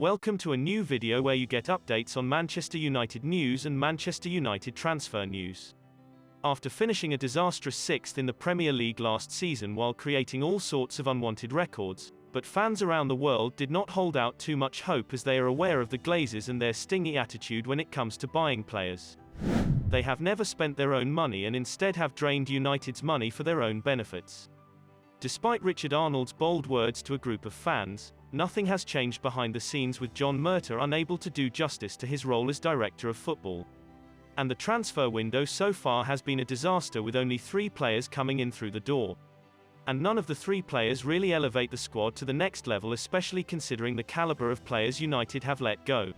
Welcome to a new video where you get updates on Manchester United news and Manchester United transfer news. After finishing a disastrous 6th in the Premier League last season while creating all sorts of unwanted records, but fans around the world did not hold out too much hope as they are aware of the Glazers and their stingy attitude when it comes to buying players. They have never spent their own money and instead have drained United's money for their own benefits. Despite Richard Arnold's bold words to a group of fans, nothing has changed behind the scenes, with John Murtough unable to do justice to his role as director of football. And the transfer window so far has been a disaster, with only 3 players coming in through the door. And none of the 3 players really elevate the squad to the next level, especially considering the calibre of players United have let go.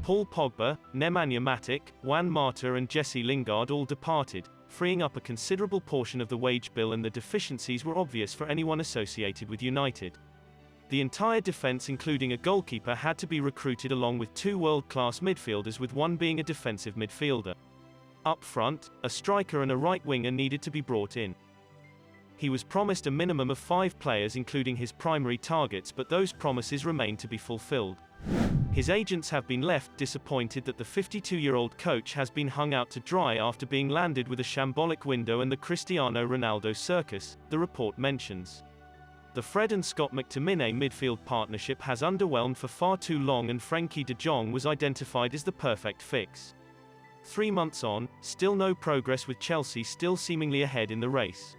Paul Pogba, Nemanja Matic, Juan Mata and Jesse Lingard all departed, freeing up a considerable portion of the wage bill, and the deficiencies were obvious for anyone associated with United. The entire defence, including a goalkeeper, had to be recruited, along with 2 world-class midfielders, with one being a defensive midfielder. Up front, a striker and a right winger needed to be brought in. He was promised a minimum of 5 players, including his primary targets, but those promises remain to be fulfilled. His agents have been left disappointed that the 52-year-old coach has been hung out to dry after being landed with a shambolic window and the Cristiano Ronaldo circus, the report mentions. The Fred and Scott McTominay midfield partnership has underwhelmed for far too long, and Frenkie de Jong was identified as the perfect fix. 3 months on, still no progress, with Chelsea still seemingly ahead in the race.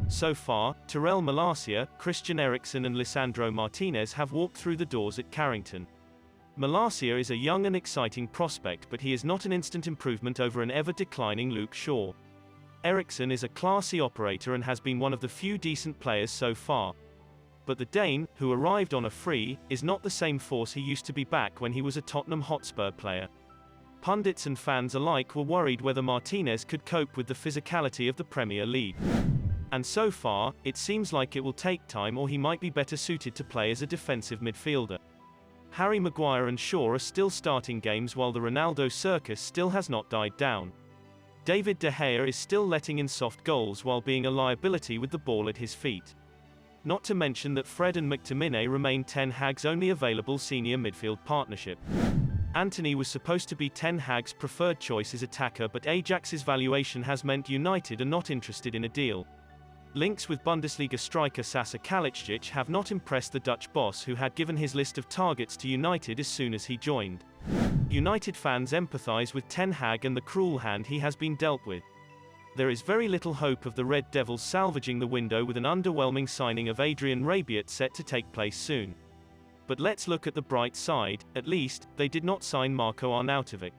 So far, Tyrell Malacia, Christian Eriksen and Lisandro Martinez have walked through the doors at Carrington. Malacia is a young and exciting prospect, but he is not an instant improvement over an ever-declining Luke Shaw. Eriksen is a classy operator and has been one of the few decent players so far. But the Dane, who arrived on a free, is not the same force he used to be back when he was a Tottenham Hotspur player. Pundits and fans alike were worried whether Martinez could cope with the physicality of the Premier League. And so far, it seems like it will take time, or he might be better suited to play as a defensive midfielder. Harry Maguire and Shaw are still starting games, while the Ronaldo circus still has not died down. David De Gea is still letting in soft goals while being a liability with the ball at his feet. Not to mention that Fred and McTominay remain Ten Hag's only available senior midfield partnership. Antony was supposed to be Ten Hag's preferred choice as attacker, but Ajax's valuation has meant United are not interested in a deal. Links with Bundesliga striker Sasa Kalajdzic have not impressed the Dutch boss, who had given his list of targets to United as soon as he joined. United fans empathise with Ten Hag and the cruel hand he has been dealt with. There is very little hope of the Red Devils salvaging the window, with an underwhelming signing of Adrian Rabiot set to take place soon. But let's look at the bright side. At least, they did not sign Marko Arnautovic.